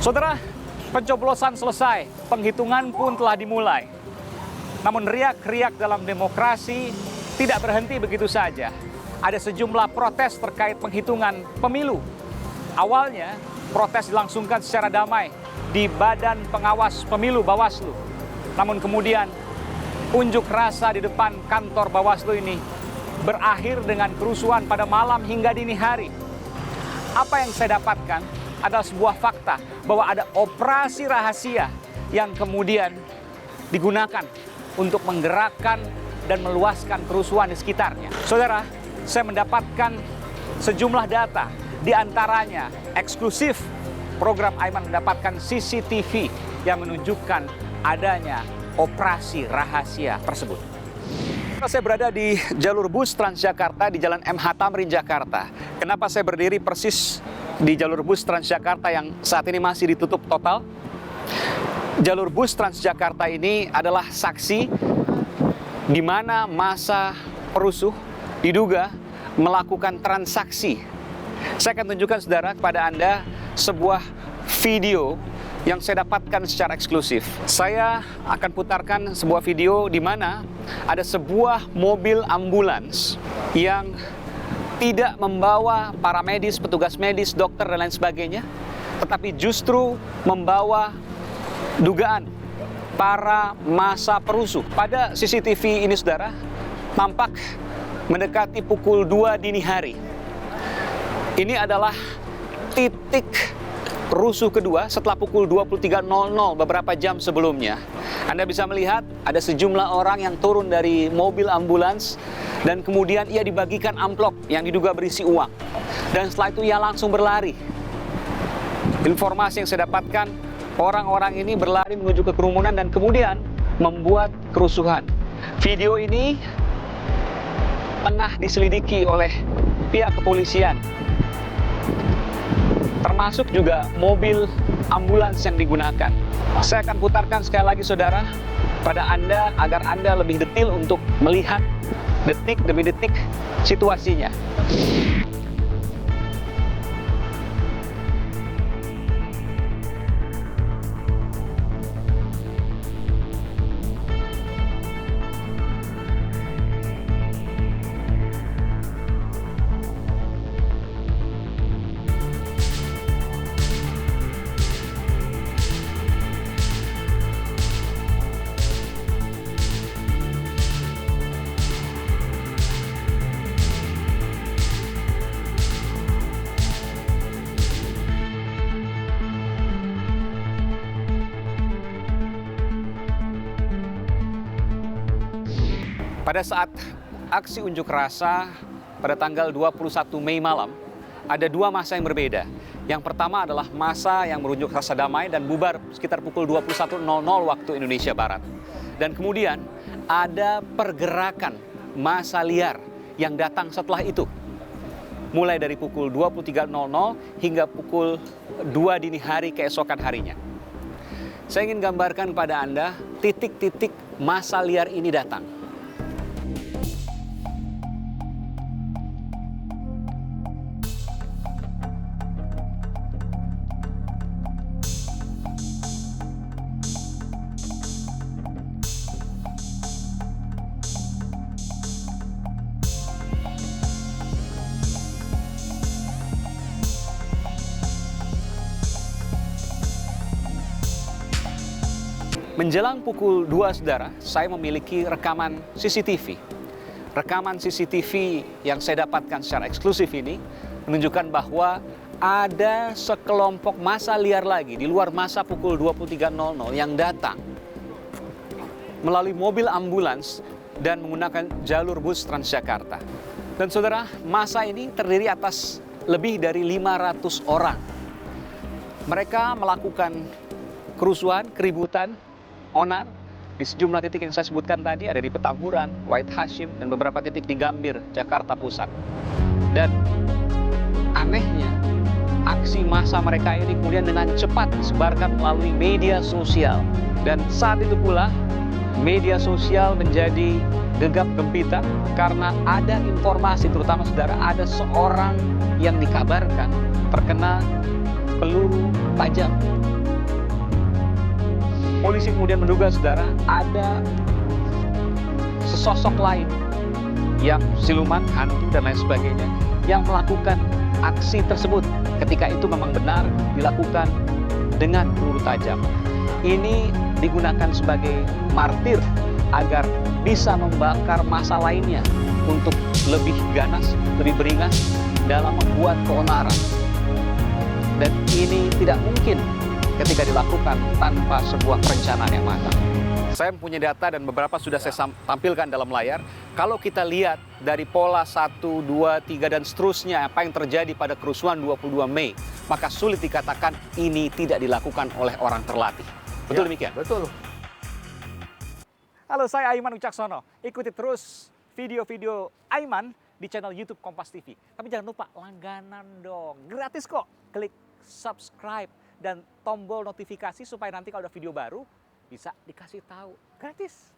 Saudara, pencoblosan selesai, penghitungan pun telah dimulai. Namun riak-riak dalam demokrasi tidak berhenti begitu saja. Ada sejumlah protes terkait penghitungan pemilu. Awalnya, protes dilangsungkan secara damai di Badan Pengawas Pemilu Bawaslu. Namun kemudian, unjuk rasa di depan kantor Bawaslu ini berakhir dengan kerusuhan pada malam hingga dini hari. Apa yang saya dapatkan adalah sebuah fakta bahwa ada operasi rahasia yang kemudian digunakan untuk menggerakkan dan meluaskan kerusuhan di sekitarnya. Saudara, saya mendapatkan sejumlah data, di antaranya eksklusif program Aiman mendapatkan CCTV yang menunjukkan adanya operasi rahasia tersebut. Saya berada di jalur bus Transjakarta di Jalan MH Tamrin, Jakarta. Kenapa saya berdiri persis di jalur bus Transjakarta yang saat ini masih ditutup total? Jalur bus Transjakarta ini adalah saksi di mana massa perusuh diduga melakukan transaksi. Saya akan tunjukkan saudara kepada Anda sebuah video yang saya dapatkan secara eksklusif. Saya akan putarkan sebuah video di mana ada sebuah mobil ambulans yang tidak membawa para medis, petugas medis, dokter, dan lain sebagainya, tetapi justru membawa dugaan para massa perusuh. Pada CCTV ini, saudara, tampak mendekati pukul 2 dini hari. Ini adalah titik rusuh kedua setelah pukul 23.00 beberapa jam sebelumnya. Anda bisa melihat ada sejumlah orang yang turun dari mobil ambulans dan kemudian ia dibagikan amplop yang diduga berisi uang. Dan setelah itu ia langsung berlari. Informasi yang saya dapatkan, orang-orang ini berlari menuju ke kerumunan dan kemudian membuat kerusuhan. Video ini tengah diselidiki oleh pihak kepolisian, termasuk juga mobil ambulans yang digunakan. Saya akan putarkan sekali lagi, saudara, pada Anda agar Anda lebih detail untuk melihat detik demi detik situasinya. Pada saat aksi unjuk rasa pada tanggal 21 Mei malam, ada dua massa yang berbeda. Yang pertama adalah massa yang berunjuk rasa damai dan bubar sekitar pukul 21.00 waktu Indonesia Barat. Dan kemudian ada pergerakan massa liar yang datang setelah itu. Mulai dari pukul 23.00 hingga pukul 2 dini hari keesokan harinya. Saya ingin gambarkan kepada Anda titik-titik massa liar ini datang. Menjelang pukul 2, saudara, saya memiliki rekaman CCTV. Rekaman CCTV yang saya dapatkan secara eksklusif ini menunjukkan bahwa ada sekelompok massa liar lagi di luar masa pukul 23.00 yang datang melalui mobil ambulans dan menggunakan jalur bus Transjakarta. Dan saudara, massa ini terdiri atas lebih dari 500 orang. Mereka melakukan kerusuhan, keributan, onar di sejumlah titik yang saya sebutkan tadi, ada di Petamburan, Wahid Hasyim, dan beberapa titik di Gambir, Jakarta Pusat. Dan anehnya, aksi massa mereka ini kemudian dengan cepat disebarkan melalui media sosial. Dan saat itu pula, media sosial menjadi gegap gempita karena ada informasi, terutama saudara, ada seorang yang dikabarkan terkena peluru tajam Polisi kemudian menduga, saudara, ada sesosok lain yang siluman, hantu, dan lain sebagainya yang melakukan aksi tersebut. Ketika itu memang benar dilakukan dengan peluru tajam. Ini digunakan sebagai martir agar bisa membakar massa lainnya untuk lebih ganas, lebih beringas dalam membuat keonaran. Dan ini tidak mungkin ketika dilakukan tanpa sebuah perencanaan yang matang. Saya punya data dan beberapa sudah saya tampilkan dalam layar. Kalau kita lihat dari pola 1, 2, 3, dan seterusnya apa yang terjadi pada kerusuhan 22 Mei, maka sulit dikatakan ini tidak dilakukan oleh orang terlatih. Betul demikian? Betul. Halo, saya Aiman Wicaksono. Ikuti terus video-video Aiman di channel YouTube Kompas TV. Tapi jangan lupa langganan dong. Gratis kok. Klik subscribe dan tombol notifikasi supaya nanti kalau ada video baru bisa dikasih tahu. Gratis.